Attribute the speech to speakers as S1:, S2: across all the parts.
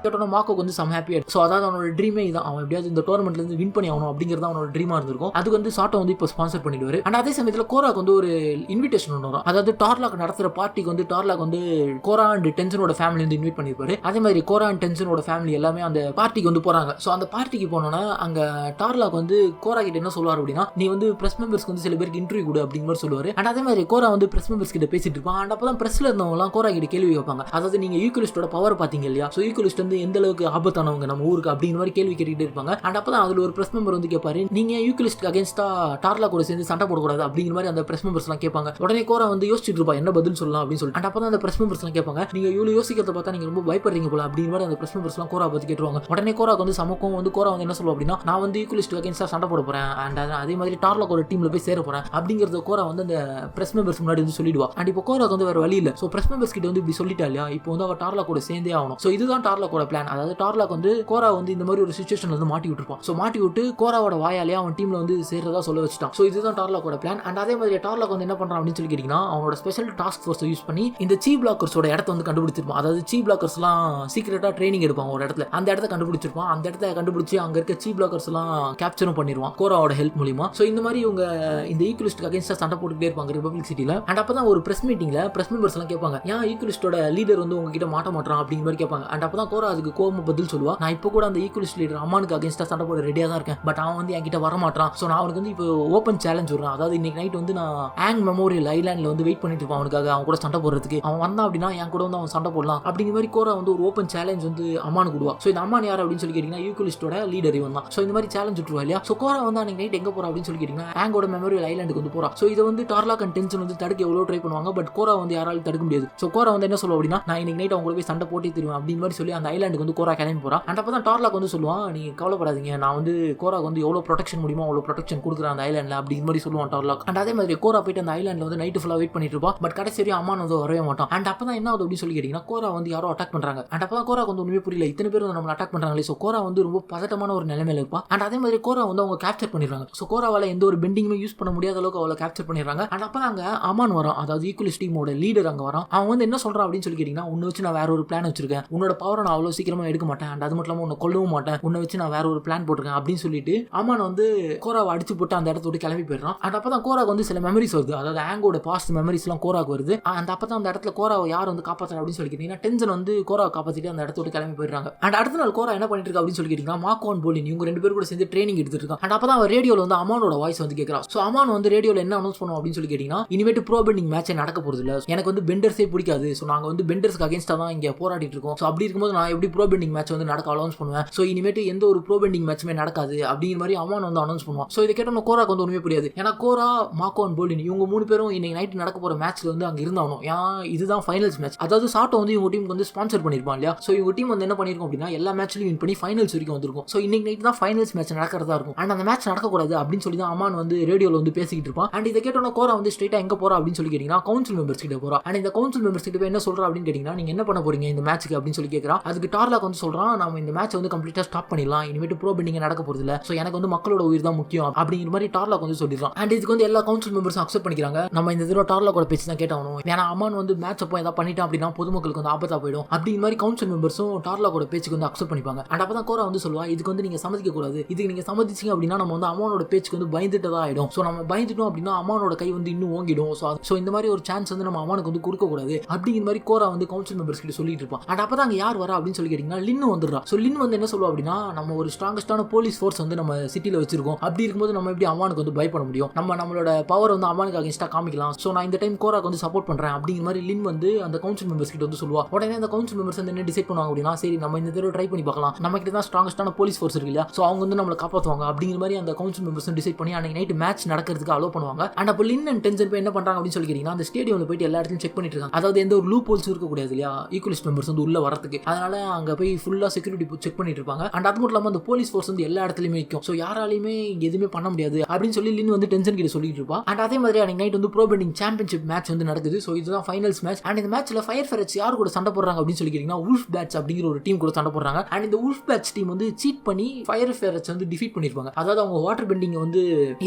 S1: கேட்டோன்னா மாக்கோக்கு வந்து சம் ஹாப்பியா. ஸோ அதாவது அவனோட ட்ரீமே இதான், அவன் எப்படியாவது இந்த டோர்னமெண்ட்ல இருந்து வின் பண்ணி ஆகணும் அப்படிங்கிறது அவனோட ட்ரீமா இருந்திருக்கும். அதுக்கு வந்து சாட்டோ வந்து இப்போ ஸ்பான்சர் பண்ணிடுவாரு. அண்ட் அதே சமயத்தில் கோராக்கு வந்து ஒரு இன்விடேஷன் ஒன்று வரும். அதாவது டார்லாக் நடத்துற பார்ட்டிக்கு வந்து டார்லாக் வந்து கோரா அண்ட் டென்சனோட ஃபேமிலி வந்து இன்வைட் பண்ணிருப்பாரு. அதே மாதிரி கோரா அண்ட் டென்சனோட ஃபேமிலி எல்லாமே அந்த பார்ட்டிக்கு வந்து போறாங்க. ஸோ அந்த பார்ட்டிக்கு போனோன்னா அங்க டார்லாக் வந்து கோரா கிட்ட என்ன சொல்லுவார் அப்படின்னா, நீ வந்து பிரஸ் மெம்பர்ஸ்க்கு வந்து சில பேருக்கு இன்டர்வியூ கொடு அப்படிங்கிற மாதிரி சொல்லுவாரு. அண்ட் அதே மாதிரி கோரா வந்து பிரஸ் மெம்பர்ஸ் கிட்ட பேசிட்டு இருப்பான். அண்ட் அப்பதான் பிரஸ்ல இருந்தவங்க எல்லாம் கோரா கிட்ட கேள்வி வைப்பாங்க. அதாவது நீங்க ஈக்குவலிஸ்டோட பவர் பாத்தீங்க இல்லையா, ஸோ ஈக்குவலிஸ்ட் வந்து எந்த அளவுக்கு ஆபத்தானவங்க நம்ம ஊருக்கு அப்படிங்கிற மாதிரி கேள்வி கேட்டுக்கிட்டே இருப்பாங்க. அண்ட் அப்பதான் அதுல ஒரு பிரஸ் மெம்பர் வந்து கேட்பாரு, நீங்க ஈக்குவலிஸ்ட்க்கு அகேன்ஸ்டா டார்லாக் கூட சேர்ந்து சண்டை போடக்கூடாது அப்படிங்கிற மாதிரி அந்த பிரஸ் மெம்பர்ஸ் எல்லாம் கேட்பாங்க. உடனே கோரா வந்து யோசிச்சுட்டு இருப்பா என்ன பதில் சொல்லலாம் அப்படின்னு சொல்லிட்டு. அண்ட் அப்பதான் அந்த பிரஸ் மெம்பர்ஸ் எல்லாம் கேட்பாங்க, நீங்க இவ்வளவு யோசிக்கிறத பார்த்தா நீங்க ரொம்ப பயப்படுறீங்க போல அப்படிங்கிற மாதிரி அந்த பிரஸ் மெம்பர்ஸ் எல்லாம் கோரா பத்தி கேட்டுருவாங்க. உடனே கோராக்கு வந்து சமக்கம் வந்து கோரா வந்து என்ன சொல்லுவா அப்படின்னா, நான் வந்து ஈக்குவலிஸ்ட் அகேன்ஸ்டா சண்டை போட போறேன் அண்ட் அதே மாதிரி டார்லாக் ஒரு டீம்ல போய் சேர போறேன் அப்படிங்கறத கோரா வந்து அந்த பிரஸ் மெம்பர்ஸ் முன்னாடி வந்து சொல்லிடுவா. அண்ட் இப்போ கோராக்கு வந்து வேற வழி இல்ல. ஸோ பிரஸ் மெம்பர்ஸ் கிட்ட வந்து இப்படி சொல்லிட்டா இல்லையா, இப்போ வந்து அவ டார்லாக் கூட சேர்ந்தே ஆகணும். ஸோ இதுதான் டார்லாக்கோட பிளான். அதாவது டார்லாக் வந்து கோரா வந்து இந்த மாதிரி ஒரு சிச்சுவேஷன்ல வந்து மாட்டி விட்டுருப்பான். ஸோ மாட்டி விட்டு கோராவோட வாயாலே அவன் டீம்ல வந்து சேர்றதா சொல்ல வச்சுட்டான். ஸோ இதுதான் டார்லாக்கோட பிளான். அண்ட் அதே மாதிரி டார்லாக் வந்து என்ன பண்றான் அப்படின்னு சொல்லி கேட்டீங்கன்னா, அவனோட ஸ்பெஷல் டாஸ்க் ஃபோர்ஸ் யூஸ் பண்ணி இந்த சீப் பிளாக்கர்ஸோட இடத்த வந்து கண்டுபிடிச்சிருப்பான். அதாவது சீப் பிளாக்கர்ஸ் எல்லாம் சீக்கிரட்டா ட்ரைனிங் எடுப்பான் ஒரு இடத்துல. அந்த இடத்த கண்டுபிடிச்சிருப்பான். அந்த இடத்த கண்டுபிடிச்சு அங்க இருக்க சீப் பிளாக்கர்ஸ் எல்லாம் கேப்சரும் பண்ணிடுவான் கோராவோட ஹெல்ப் மூலமா. ஸோ இந்த மாதிரி இவங்க இந்த ஈக்குவலிஸ்ட்க்கு அகேன்ஸ்டா சண்டை போட்டுக்கிட்டே இருப்பாங்க ரிபப்ளிக் சிட்டில. அண்ட் அப்பதான் ஒரு பிரஸ் மீட்டிங்ல பிரஸ் மெம்பர்ஸ் எல்லாம் கேட்பாங்க, ஏன் ஈக்குவலிஸ்டோட லீடர் வந்து உங்ககிட்ட மாட்ட மாட்டான் அப்படிங்கிற மாதிரி கேட்பாங்க. அண்ட் அப்பதான் கோரா அதுக்கு கோவமா பதில் சொல்லுவா, நான் இப்போ கூட அந்த ஈக்குவலிஸ்ட் லீடர் அமானுக்கு அகேன்ஸ்டா சண்டை போட ரெடியா தான் இருக்கேன். பட் அவன் வந்து என்கிட்ட வர மாட்டான். ஸோ நான் அவனுக்கு வந்து இப்போ ஓப்பன் சேலஞ்ச் விடுறேன். அதாவது இன்னைக்கு நைட் வந்து நான் ஆங் மெமோரியல் ஐலாண்ட்ல வந்து வெயிட் பண்ணிட்டு இருப்பான் அவனுக்காக, அவன் கூட சண்டை போடுறதுக்கு. அவன் வந்தான் அப்படின்னா என் கூட வந்து அவன் சண்டை போடலாம் அப்படிங்கிற மாதிரி கோரா வந்து ஒரு ஓப்பன் சேலஞ்ச் வந்து அமானுக்கு விடுவா. ஸோ இந்த அமான் யார் அப்படின்னு சொல்லி கேட்டீங்கன்னா ஈக்குவலிஸ்டோட லீடர் இவன் தான். ஸோ இந்த மாதிரி சேலஞ்ச் விட்டுருவா இல்லையா. ஸோ கோரா வந்து அன்னைக்கு நைட் எங்க போறா அப்படின்னு சொல்லி கேட்டீங்கன்னா ஆங்கோட மெமோரியல் ஐலாண்டுக்கு வந்து போறா. ஸோ இதை வந்து டார்லாக் அண்ட் டென்சன் வந்து தடுக்க எவ்வளோ ட்ரை பண்ணுவாங்க. பட் கோரா வந்து யாராலும் தடுக்க முடியாது. ஸோ கோரா வந்து என்ன சொல்லுவா அப்படின்னா, நான் இன்னைக்கு நைட் அவங்க போய் சண்டை போட்டி தருவேன் அப்படின்னு மாதிரி சொல்லி அந்த ஐலாண்டுக்கு வந்து கோரா கிளம்பி போறா. அண்ட் அப்பதான் டார்லாக் வந்து சொல்லுவான், நீங்க கவலைப்படாதீங்க, நான் வந்து கோராக்கு வந்து எவ்வளோ ப்ரொடெக்ஷன் முடியுமோ அவ்வளோ ப்ரொடெக்ஷன் கொடுக்குறேன் அந்த ஐலாண்ட்ல அப்படிங்கிற மாதிரி சொல்லுவான் டார்லாக். அண்ட் அதே மாதிரி கோரா போயிட்டு அந்த ஐலாண்ட்ல வந்து நைட்டு ஃபுல்லா வெயிட் பண்ணிட்டு இருப்பா. பட் கடைசி வரையும் அம்மான் வந்து வரவே மாட்டான். அண்ட் அப்பதான் என்ன ஆகுது அப்படின்னு சொல்லி கேட்டீங்கன்னா, கோரா வந்து யாரோ அட்டாக் பண்றாங்க. அண்ட் அப்பதான் கோராக்கு வந்து ஒண்ணுமே புரியல, இத்தனை பேர் வந்து நம்மள அட்டாக் பண்றாங்களே. ஸோ கோரா வந்து ரொம்ப பதட்டமான ஒரு நிலைமையில இருப்பா. அண்ட் அதே மாதிரி கோரா வந்து அவங்க கேப்சர் பண்ணிடுறாங்க. ஸோ கோராவால எந்த ஒரு பெண்டிங்குமே யூஸ் பண்ண முடியாத அளவுக்கு அவளை கேப்சர் பண்ணிடுறாங்க. அண்ட் அப்ப அங்க அமான் வரான், அதாவது ஈக்குவலிஸ்ட் டீமோட லீடர் அங்க வரான். அவன் வந்து என்ன சொல்றான் அப்படின்னு சொல்லி கேட்டீங்கன்னா, உன்னை வச்சு நான் வேற ஒரு பிளான் வச்சிருக்கேன், உன்னோட பவரை நான் அவ்வளவு சீக்கிரமா எடுக்க மாட்டேன், அண்ட் அது மட்டும் இல்லாம உன்னை கொல்லவும் மாட்டேன், உன்னை வச்சு நான் வேற ஒரு பிளான் போட்டிருக்கேன் அப்படின்னு சொல்லிட்டு அமான் வந்து கோராவை அடிச்சு போட்டு அந்த இடத்த விட்டு கிளம்பி போயிடுறான். அண்ட் அப்பதான் கோராக்கு வந்து சில மெமரிஸ் வருது, அதாவது ஆங்கோட பாஸ்ட் மெமரிஸ் எல்லாம் கோராக்கு வருது. அந்த அப்பதான் அந்த இடத்துல கோராவை யார் வந்து காப்பாற்றணும் அப்படின்னு சொல்லி கேட்டீங்கன்னா டென்சன் வந்து கோராவை காப்பாத்திட்டு அந்த இடத்த விட்டு கிளம்பி போயிடுறாங்க. அண்ட் அடுத்த நாள் கோரா என்ன பண்ணிட்டு இருக்கா அப்படின்னு சொல்லி கேட்டீங்கன்னா, மாக்கோ அண்ட் போலின் இவங்க ரெண்டு பேரும் கூட சேர்ந்து ட்ரைனிங் எடுத்துட்டு இருக்கான். அண்ட் அப்பதான் அவர் ரேடியோல வந்து அமானோட வாய்ஸ் வந்து கேட்கறான். ஸோ அமான் வந்து ரேடியோல என்ன அனௌன்ஸ் பண்ணுவோம் அப்படின்னு சொல்லி கேட்டீங்கன்னா, இனிமேட்டு ப்ரோ பெண்டிங் மேட்சே நடக்க போறது இல்ல, எனக்கு வந்து பெண்டர்ஸே பிடிக்காது, ஸோ நாங்க வந்து பெண்டர்ஸ்க்கு அகேன்ஸ்டா தான் இங்க போராடிட்டு இருக்கோம். ஸோ அப்படி இருக்கும்போது நான் எப்படி ப்ரோ பெண்டிங் மேட்ச் வந்து நடக்க அனௌன்ஸ் பண்ணுவேன், ஸோ இனிமேட்டு எந்த ஒரு ப்ரோ பெண்டிங் மேட்சுமே நடக்காது அப்படிங்கிற மாதிரி அமான் வந்து அனௌன்ஸ் பண்ணுவான். ஸோ இதை கேட்டோம்னா கோராக்கு வந்து ஒண்ணுமே புரியாது. ஏன்னா கோரா, மாக்கோ அண்ட் போலின் இவங்க மூணு பேரும் இன்னைக்கு நைட் நடக்க போற மேட்ச்ல வந்து அங்க இருந்தாகணும். ஏன் இதுதான் ஃபைனல்ஸ் மேட்ச். அதாவது சாட்டோ வந்து இவங்க டீமுக்கு வந்து ஸ்பான்சர் பண்ணிருப்பான் இல்லையா. ஸோ இவங்க டீம் வந்து என்ன பண்ணிருக்கும் அப்படின்னா எல்லா மேட்ச்லயும் வின் பண்ணி ஃபைனல்ஸ் வரைக்கும் வந்திருக்கும். ஸோ இன்னைக்கு நைட் தான் ஃபைனல்ஸ் மேட்ச் நடக்கிறதா இருக்கும். அண்ட் அந்த மேட்ச் நடக்கக்கூடாது அப்படின்னு சொல்லி தான் அமான் வந்து ரேடியோல வந்து பேசிக்கிட்டு இருப்பான். அண்ட் இதை கேட்டோம்னா கோரா வந்து ஸ்ட்ரைட்டா எங்க போறா அப்படின்னு சொல்லி கேட்டீங்கன்னா கவுன்சில் மெம்பர்ஸ் கிட்ட போறா. அண்ட் இந்த கவுன்சில் மெம்பர்ஸ் கிட்ட போய் என்ன சொல்றா அப்படின்னு கேட்டீங்கன்னா, நீங்க என்ன பண்ண போறீங்க இந்த மேட்ச்க்கு அப்படின்னு சொல்லி கேட்கறா. அதுக்கு டார்லாக் வந்து சொல்றான், நாம இந்த மேட்ச் வந்து கம்ப்ளீட்டா ஸ்டாப் பண்ணிடலாம், இனிமேட்டு ப்ரோ பெண்டிங் நடக்க போறது இல்ல, ஸோ எனக்கு வந்து மக்களோட உயிர் தான் முக்கியம் அப்படிங்கிற மாதிரி டார்லாக் வந்து சொல்லிடுறான். அண்ட் இதுக்கு வந்து எல்லா கவுன்சில் மெம்பர்ஸும் அக்செப்ட் பண்ணிக்கிறாங்க. நம்ம இந்த தடவை டார்லாக்கோட பேச்சு தான் கேட்டாகணும், ஏன்னா அமான் வந்து மேட்ச் அப்போ ஏதாவது பண்ணிட்டான் அப்படின்னா பொதுமக்களுக்கு வந்து ஆபத்தா போயிடும் அப்படிங்கிற மாதிரி கவுன்சில் மெம்பர்ஸும் டார்லாக்கோட பேச்சுக்கு வந்து அக்செப்ட் பண்ணிப்பாங்க. அண்ட் அப்பதான் கோரா வந்து சொல்லுவா, இதுக்கு வந்து நீங்க சம்மதிக்க கூடாது, இதுக்கு நீங்க சம்மதிச்சீங்க அப்படின்னா நம்ம வந்து அமானோட பேச்சுக்கு வந்து பயந்துட்டு தான் ஆயிடும். ஸோ நம்ம பயந்துட்டோம் அப்படின்னா அமானோட கை வந்து இன்னும் ஓங்கிடும். ஸோ இந்த மாதிரி ஒரு சான்ஸ் வந்து நம்ம அமானுக்கு வந்து கொடுக்க கூடாது அப்படிங்கிற மாதிரி கோரா வந்து கவுன்சில் மெம்பர்ஸ் கிட்ட சொல்லிட்டு இருப்பான். அண்ட் அப்பதான் அங்க யார் வரா அப்படின்னு சொல்லி கேட்டீங்கன்னா லின்னு வந்துடுறா. ஸோ லின் வந்து என்ன சொல்லுவா அப்படின்னா, நம்ம ஒரு ஸ்ட்ராங்கஸ்டான போலீஸ் ஃபோர்ஸ் வந்து நம்ம சிட்டில வச்சிருக்கோம், அப்படி இருக்கும்போது நம்ம எப்படி அமானுக்கு வந்து பயப்பட முடியும், நம்மளோட பவர் வந்து அமானுக்கு அகேன்ஸ்டா காமிக்கலாம், ஸோ நான் இந்த டைம் கோராக்கு வந்து சப்போர்ட் பண்றேன் அப்படிங்கிற மாதிரி லின் வந்து அந்த கவுன்சில் மெம்பர்ஸ் கிட்ட வந்து சொல்லுவா. உடனே அந்த கவுன்சில் மெம்பர்ஸ் வந்து என்ன டிசைட் பண்ணுவாங்க அப்படின்னா, சரி நம்ம இந்த தடவை ட்ரை பண்ணி பார்க்கலாம், நம்ம கிட்ட தான் ஸ்ட்ராங்கஸ்டான போலீஸ் ஃபோர்ஸ் இருக்கு இல்லையா, ஸோ அவங்க வந்து நம்மளை காப்பாற்றுவாங்க அப்படிங்கிற மாதிரி அந்த கவுன்சில் மெம்பர்ஸ் டிசைட் பண்ணி அன்னைக்கு நைட் மேட்ச் நடக்கிறதுக்கு அலோ பண்ணுவாங்க. அண்ட் அப்போ லின் அண்ட் டென்சன் போய் என்ன பண்றாங்க அப்படின்னு சொல்லி கேட்டீங்கன்னா, அந்த ஸ்டேடியம்ல போயிட்டு எல்லா இடத்தையும் செக் பண்ணிட்டு இருக்காங்க. அதாவது எந்த ஒரு லூப் ஹோல்ஸ் இருக்க கூடாது இல்லையா ஈக்குவலிஸ்ட் மெம்பர்ஸ் வந்து உள்ள வரதுக்கு, அதனால அங்க போய் ஃபுல்லா செக்யூரிட்டி செக் பண்ணிட்டு இருப்பாங்க. அண்ட் அது மட்டும் இல்லாம அந்த போலீஸ் ஃபோர்ஸ் வந்து எல்லா இடத்துலயுமே நிற்கும், ஸோ யாராலையுமே இங்க எதுவுமே பண்ண முடியாது அப்படின்னு சொல்லி லின் வந்து டென்சன் கிட்ட சொல்லிட்டு இருப்பா. அண்ட் அதே மாதிரி அன்னைக்கு நைட் வந்து ப்ரோ பெண்டிங் சாம்பியன்ஷிப் மேட்ச் வந்து நடக்குது. ஸோ இதுதான் ஃபைனல்ஸ் மேட்ச். அண்ட் இந்த மேட்ச்ல ஃபயர் ஃபெரட்ஸ் யார் கூட சண்டை போடுறாங்க அப்படின்னு சொல்லி கேட்டீங்கன்னா உல்ஃப் பேட்ச் அப்படிங்கிற ஒரு டீம் கூட சண்டை போடுறாங்க. அண்ட் இந்த உல்ஃப் பேட்ச் டீம் வந்து சீட் பண்ணி ஃபயர் ஃபெரட்ஸ் வந்து டிஃபீட் பண்ணிருப்பாங்க. அதாவது அவங்க வாட்டர் பெண்டிங் வந்து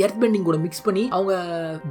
S1: எர்த் பெண்டிங் கூட மிக்ஸ் பண்ணி அவங்க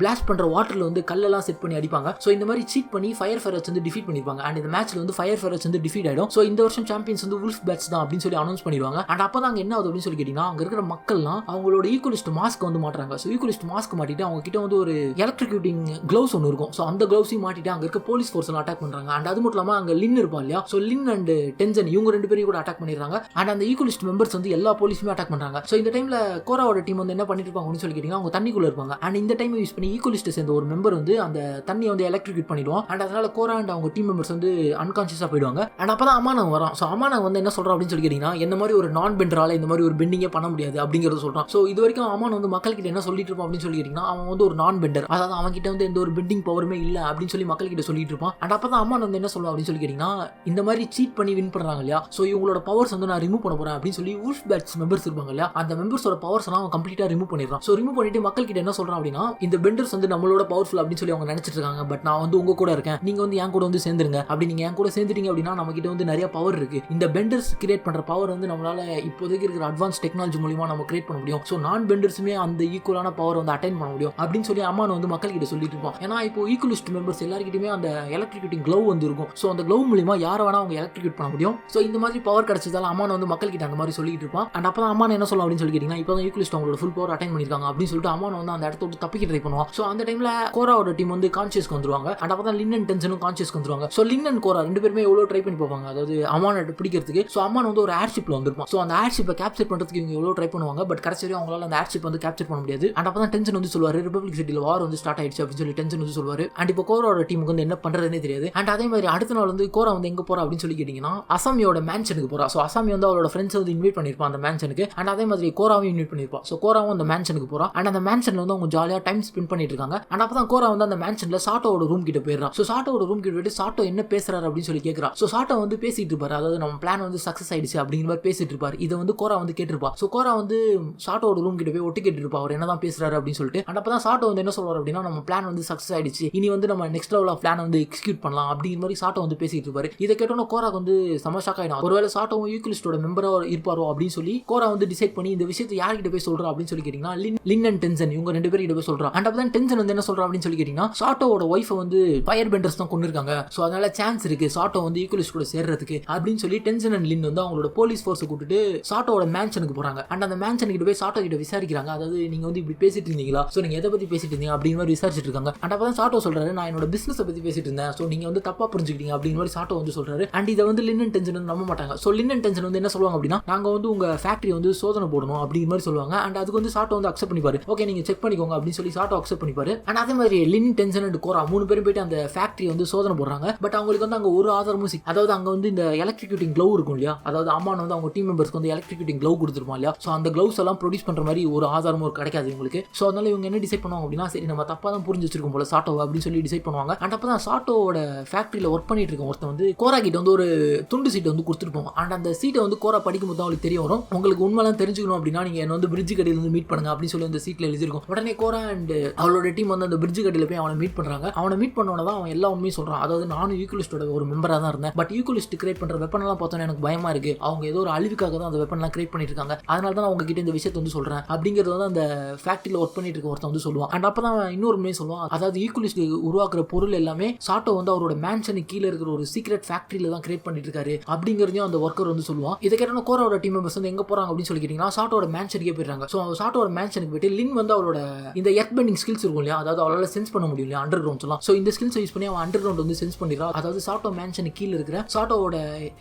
S1: பிளாஸ்ட் பண்ற வாட்டர்ல வந்து கல்லெல்லாம் செட் பண்ணி அடிப்பாங்க. ஸோ இந்த மாதிரி சீட் பண்ணி ஃபயர் ஃபெரட்ஸ் வந்து டிஃபீட் பண்ணிருப்பாங்க. அண்ட் இந்த மேட்ச்ல வந்து ஃபயர் ஃபெரட்ஸ் வந்து டிஃபீட் ஆயிடும். ஸோ இந்த வருஷம் சாம்பியன்ஸ் வந்து உல்ஃப் பேட்ஸ் தான் அப்படின்னு சொல்லி அனௌன்ஸ் பண்ணிடுவாங்க. அண்ட் அப்போ தான் என்ன ஆகுது அப்படின்னு சொல்லி கேட்டீங்கன்னா, அங்க இருக்கிற மக்கள்லாம் அவங்களோட ஈக்குவலிஸ்ட் மாஸ்க் வந்து மாட்டுறாங்க. ஸோ ஈக்குவலிஸ்ட் மாஸ்க் மாட்டிட்டு அவங்க கிட்ட வந்து ஒரு எலக்ட்ரிக்யூட்டிங் கிளவுஸ் ஒன்று இருக்கும். ஸோ அந்த கிளவுஸையும் மாட்டிட்டு அங்க இருக்க போலீஸ் ஃபோர்ஸ் எல்லாம் அட்டாக் பண்றாங்க. அண்ட் அது மட்டும் இல்லாம அங்க லின் இருப்பா இல்லையா, ஸோ லின் அண்ட் டென்சன் இவங்க 2 பேரையும் கூட அட்டாக் பண்ணிடுறாங்க. அண்ட் அந்த ஈக்குவலிஸ்ட் மெம்பர்ஸ் வந்து எல்லா போலீஸுமே அட்டாக் பண்றாங்க. ஸோ இந்த டைம்ல கோராவோட டீம் வந்து என்ன பண்ணிட்டு இருப்பாங்க அப்படின்னு சொல்லி கேட்டீங்கன்னா, அவங்க தண்ணிக்குள்ள இருப்பாங்க. அண்ட் இந்த டைம் யூஸ் பண்ணி ஈக்குவலிஸ்ட் சேர்ந்த ஒரு மெம்பர் வந்து அந்த தண்ணியை வந்து எலக்ட்ரிக்யூட் பண்ணிடுவோம். அண்ட் அதனால கோரா அண்ட் அவங்க டீம் மெம்பர்ஸ் வந்து அன்கான்சியஸா போயிடுவாங்க. அண்ட் அப்பதான் அமானம் வரான். ஸோ அமானம் வந்து என்ன சொல்றான் அப்படின்னு சொல்லி கேட்டீங்கன்னா, இந்த மாதிரி ஒரு நான் பெண்டரால இந்த மாதிரி ஒரு பெண்டிங்கே பண்ண முடியாது அப்படிங்கறத சொல்றான். ஸோ இது வரைக்கும் அமான் வந்து மக்கள் கிட்ட என்ன சொல்லிட்டு இருப்பான் அப்படின்னு சொல்லி கேட்டீங்கன்னா, அவன் வந்து ஒரு நான் பெண்டர், அதாவது அவன் கிட்ட வந்து எந்த ஒரு பெண்டிங் பவருமே இல்ல அப்படின்னு சொல்லி மக்கள் கிட்ட சொல்லிட்டு இருப்பான். அண்ட் அப்பதான் அமான் வந்து என்ன சொல்லுவான் அப்படின்னு சொல்லி கேட்டீங்கன்னா, இந்த மாதிரி சீட் பண்ணி வின் பண்றாங்க இல்லையா, ஸோ இவங்களோட பவர்ஸ் வந்து நான் ரிமூவ் பண்ண போறேன் அப்படின்னு சொல்லி உல்ஃப் பேட்ஸ் மெம்பர்ஸ் இருப்பாங்க இல்லையா, அந்த மெம்பர்ஸோட பவர்ஸ் எல்லாம் அவன் கம்ப்ளீட்டா ரிமூவ் பண்ணிடுறான். ஸோ ரிமூவ் பண்ணிட்டு மக்கள் கிட்ட என்ன சொல்றான் அப்படின்னா, இந்த பெண்டர்ஸ் வந்து நம்மளோட பவர்ஃபுல் அப்படின்னு சொல்லி அவங்க நினைச்சிட்டு இருக்காங்க. பட் நான் வந்து உங்க கூட இருக்கேன், நீங்க வந்து என் கூட வந்து சேர்ந்துருங்க. அப்படி நீங்க என் கூட சேர்ந்துட்டீங்க அப்படின்னா நம்ம கிட்ட வந்து நிறைய பவர் இருக்கு. இந்த பெண்டர்ஸ் கிரியேட் பண்ற பவர் வந்து நம்மளால இப்போதைக்கு இருக்கிற அட்வான்ஸ் டெக்னாலஜி மூலமா நம்ம கிரியேட் பண்ண முடியும். ஸோ நான் பெண்டர்ஸுமே அந்த ஈக்குவலான பவர் வந்து அட்டைன் பண்ண முடியும் அப்படின்னு சொல்லி அம்மான் வந்து மக்கள் கிட்ட சொல்லிட்டு இருப்பான். ஏன்னா இப்போ ஈக்குவலிஸ்ட் மெம்பர்ஸ் எல்லாருக்கிட்டுமே அந்த எலக்ட்ரிக்யூட்டிங் க்ளவ் வந்து இருக்கும். ஸோ அந்த க்ளவ் மூலமா யாரை வேணா அவங்க எலக்ட்ரிக்யூட் பண்ண முடியும். ஸோ இந்த மாதிரி பவர் கிடைச்சதால அம்மான் வந்து மக்கள் கிட்ட அந்த மாதிரி சொல்லிட்டு இருப்பான். அண்ட் அப்போ அம்மான் என்ன சொல்லலாம் அப்படின்னு சொல்லி கேட்டீங்கன்னா, இப்போ தான் ஈக்குவலிஸ்ட் அவங்களோட ஃபுல் பவர் அட்டைன் பண்ணிருக்காங்க அப்படின்னு சொல்லிட்டு அம்மான் வந்து அந்த இடத்த விட்டு தப்பிக்க ட்ரை பண்ணுவான். ஸோ அந்த டைம்ல கோராவோட டீம் வந்து கான்சியஸ்க்கு வந்துருவாங்க. அண்ட் அப்போ தான் லின் அண்ட் டென்சனும் கான்சியஸ்க்கு வந்துருவாங்க. ஸோ லின் அண்ட் கோரா 2 பேருமே எவ்வளோ ட்ரை பண்ணி பார்ப்பாங்க, அதாவது அம்மானை பிடிக்கிறதுக்கு. ஸோ அம்மான் வந்து ஒரு ஏர்ஷிப்ல வந்திருப்பான். ஸோ அந்த ஏர்ஷிப்பை கேப்சர் பண்றதுக்கு இவங்க எவ்வளோ ட்ரை பண்ணுவாங்க. பட் கடைசி வரையும் அவங்களால அந்த ஏர்ஷிப் வந்து கேப்சர் பண்ண முடியாது. அண்ட் அப்போ தான் டென்சன் வந்து சொல்லுவாரு, ரிபப்ளிக் சிட்டியில் வார் வந்து ஸ்டார்ட் ஆயிடுச்சு அப்படின்னு சொல்லி டென்சன் வந்து சொல்லுவாரு. அண்ட் இப்போ கோராவோட டீமுக்கு வந்து என்ன பண்றதுன்னே தெரியாது. அண்ட் அதே மாதிரி அடுத்த நாள் வந்து கோரா வந்து எங்க போறா அப்படின்னு சொல்லி கேட்டீங்கன்னா, அசாமியோட மேன்ஷனுக்கு போறா. ஸோ அசாமி வந்து அவளோட ஃப்ரெண்ட்ஸ் வந்து இன்வைட் பண்ணிருப்பான் அந்த மேன்ஷனுக்கு. அண்ட் அதே மாதிரி கோராவையும் இன்வைட் பண்ணிருப்பான். ஸோ கோராவும் அந்த மேன்ஷனுக்கு போறா. அண்ட் அந்த மேன்ஷன்ல வந்து அவங்க ஜாலியாக டைம் ஸ்பெண்ட் பண்ணிட்டு இருக்காங்க. அண்ட் அப்போ தான் கோரா வந்து அந்த மேன்ஷன்ல சாட்டோட ரூம் கிட்ட போயிடுறான். ஸோ சாட்டோட ரூம் கிட்ட போயிட்டு சாட்டோ என்ன பேசுறாரு அப்படின்னு சொல்லி கேட்கறா. ஸோ சாட்டோ வந்து பேசிட்டு இருப்பாரு, அதாவது நம்ம பிளான் வந்து சக்சஸ் ஆயிடுச்சு அப்படிங்கிற மாதிரி பேசிட்டு இருப்பாரு. இதை வந்து கோரா வந்து கேட்டிருப்பா. ஸோ கோரா வந்து சாட்டோட ரூம் கிட்ட போய் ஒட்டு கேட்டு இருப்பா அவர் என்னதான் பேசுறாரு அப்படின்னு சொல்லிட்டு. அண்ட் அப்போ தான் சாட்டோ வந்து என்ன சொல்றாரு அப்படின்னா, நம்ம பிளான் வந்து சக்சஸ் ஆயிடுச்சு, இனி வந்து நம்ம நெக்ஸ்ட் லெவல் ஆஃப் பிளான் வந்து எக்ஸிக்யூட் பண்ணலாம் அப்படிங்கிற மாதிரி சாட்டோ வந்து பேசிட்டு இருப்பாரு. இதை கேட்டோன்னா கோராக்கு வந்து சமஷாக் ஆயிடும். ஒருவேளை சாட்டோவும் ஈக்குவலிஸ்டோட மெம்பரா இருப்பாரோ அப்படின்னு சொல்லி கோரா வந்து டிசைட் பண்ணி இந்த விஷயத்தை யார்கிட்ட போய் சொல்றா அப்படின்னு சொல்லி கேட்டீங்கன்னா, லின் அண்ட் டென்சன் இவங்க 2 பேரும் கிட்ட போய் சொல்றான். அண்ட் அப்போ தான் டென்சன் வந்து என்ன சொல்றா அப்படின்னு சொல்லி கேட்டீங்கன்னா, சாட்டோவோட ஒய்ஃபை வந்து ஃபயர் பெண்டர்ஸ் தான் கொண்டிருக்காங்க. ஸோ அதனால சான்ஸ் இருக்கு சாட்டோ வந்து ஈக்குவலிஸ்ட் கூட சேர்றதுக்கு அப்படின்னு சொல்லி டென்சன் அண்ட் லின் வந்து அவங்களோட போலீஸ் ஃபோர்ஸை கூட்டிட்டு சாட்டோட மேன்ஷனுக்கு போறாங்க. அண்ட் அந்த மேன்ஷன் கிட்ட போய் சாட்டோ கிட்ட விசாரிக்கிறாங்க, அதாவது நீங்க வந்து இப்படி பேசிட்டு இருந்தீங்களா, ஸோ நீங்க எதை பத்தி பேசிட்டு இருந்தீங்க அப்படின்னு மாதிரி விசாரிச்சிட்டு இருக்காங்க. அண்ட் அப்போ தான் சாட்டோ சொல்றாரு, நான் என்னோட பிசினஸ் பத்தி பேசிட்டு இருந்தேன், ஸோ நீங்க வந்து தப்பா புரிஞ்சுக்கிட்டீங்க அப்படின்னு மாதிரி சாட்டோ வந்து சொல்றாரு. அண்ட் இதை வந்து லின் அண்ட் டென்சன் வந்து நம்ப மாட்டாங்க. ஸோ லின் அண்ட் டென்சன் வந்து என்ன சொல்லுவாங்க அப்படின்னா, நாங்க வந்து உங்க ஃபேக்டரி வந்து சோதனை போடணும் அப்படிங்கிற மாதிரி சொல்லுவாங்க. அண்ட் அதுக்கு வந்து சாட்டோ வந்து அக்செப்ட் பண்ணிப்பாரு. ஓகே நீங்க செக் பண்ணிக்கோங்க அப்படின்னு சொல்லி சாட்டோ அக்செப்ட் பண்ணிப்பாரு. அண்ட் அதே மாதிரி லின் டென்சன் அண்ட் கோரா 3 பேரும் போயிட்டு அந்த ஃபேக்டரி வந்து சோதனை போடுறாங்க. பட் அவங்களுக்கு வந்து அங்க ஒரு ஆதாரமும் அதாவது அங்க வந்து இந்த எலக்ட்ரிக்யூட்டிங் க்ளவ் இருக்கும் இல்லையா, அதாவது அம்மான் வந்து அவங்க டீம் மெம்பர்ஸ்க்கு வந்து எலக்ட்ரிக்யூட்டிங் க்ளவ் கொடுத்துருப்பான் இல்லையா, ஸோ அந்த க்ளவுஸ் எல்லாம் ப்ரொடியூஸ் பண்ற மாதிரி ஒரு ஆதாரமும் கிடைக்காது இவங்களுக்கு. ஸோ அதனால இவங்க என்ன டிசைட் பண்ணுவாங்க அப்படின்னா, சரி நம்ம தப்பா தான் புரிஞ்சு வச்சிருக்கோம் போல சாட்டோ அப்படின்னு சொல்லி டிசைட் பண்ணுவாங்க. அண்ட் அப்போ தான் சாட்டோவோட ஃபேக்டரியில் ஒர்க் பண்ணிட்டு இருக்க ஒருத்தன் வந்து கோரா கிட்ட வந்து ஒரு துண்டு சீட்டை வந்து கொடுத்துருப்போம். அண்ட் அந்த சீட்டை வந்து கோரா படிக்கும் போது அவங்களுக்கு தெரிய வரும், உங்களுக்கு உண்மையெல்லாம் தெரிஞ்சுக்கணும் அப்படின்னா நீங்க என்ன வந்து பிரிட்ஜ் கடையில் வந்து மீட் பண்ணுங்க அப்படின்னு சொல்லி அந்த சீட்ல எழுதிருக்கும். உடனே கோரா அண்ட் அவளோட டீம் வந்து அந்த பிரிட்ஜ் கடையில் போய் அவனை மீட் பண்றாங்க. அவனை மீட் பண்ணோட தான் அவன் எல்லா உண்மையும் சொல்றான், அதாவது நானும் ஈக்குவலிஸ்டோட ஒரு மெம்பரா தான் இருந்தேன், பட் ஈக்குவலிஸ்ட் கிரியேட் பண்ற வெப்பன் எல்லாம் பார்த்தோன்னா எனக்கு பயமா இருக்கு, அவங்க ஏதோ ஒரு அழிவுக்காக தான் அந்த வெப்பன் எல்லாம் கிரியேட் பண்ணிட்டு இருக்காங்க, அதனால தான் அவங்க கிட்ட இந்த விஷயத்தை வந்து சொல்றேன் அப்படிங்கிறது வந்து அந்த ஃபேக்டரியில் ஒர்க் பண்ணிட்டு இருக்க ஒருத்தன் வந்து சொல்லுவான். அண்ட் அப்பதான் இன்னொரு உண்மையை சொல்லுவான், அதாவது ஈக்குவலிஸ்ட் உருவாக்குற பொருள் எல்லாமே சாட்டோ வந்து அவரோட மேன்ஷனுக்கு கீழே இருக்கிற ஒரு சீக்ரெட் ஃபேக்டரியில தான் கிரியேட் பண்ணிட்டு இருக்காரு அப்படிங்கிறதையும் அந்த ஒர்க்கர் வந்து சொல்லுவான். இதை கேட்டோன்னா கோராவோட டீம் மெம்பர்ஸ் வந்து எங்க போறாங்க அப்படின்னு சொல்லி கேட்டீங்கன்னா, சாட்டோட மேன்ஷனுக்கே போயிடுறாங்க. ஸோ சாட்டோட மேன்ஷனுக்கு போயிட்டு லின் வந்து அவளோட இந்த எர்த் பெண்டிங் ஸ்கில்ஸ் இருக்கும் இல்லையா, அதாவது அவளால சென்ஸ் பண்ண முடியும் இல்லையா அண்டர் கிரவுண்ட்ஸ் எல்லாம், ஸோ இந்த ஸ்கில்ஸ் யூஸ் பண்ணி அவன் அண்டர் கிரவுண்ட் வந்து சென்ஸ் பண்ணிடுறான். அதாவது சாட்டோ மேன்ஷனுக்கு கீழே இருக்கிற சாட்டோவோட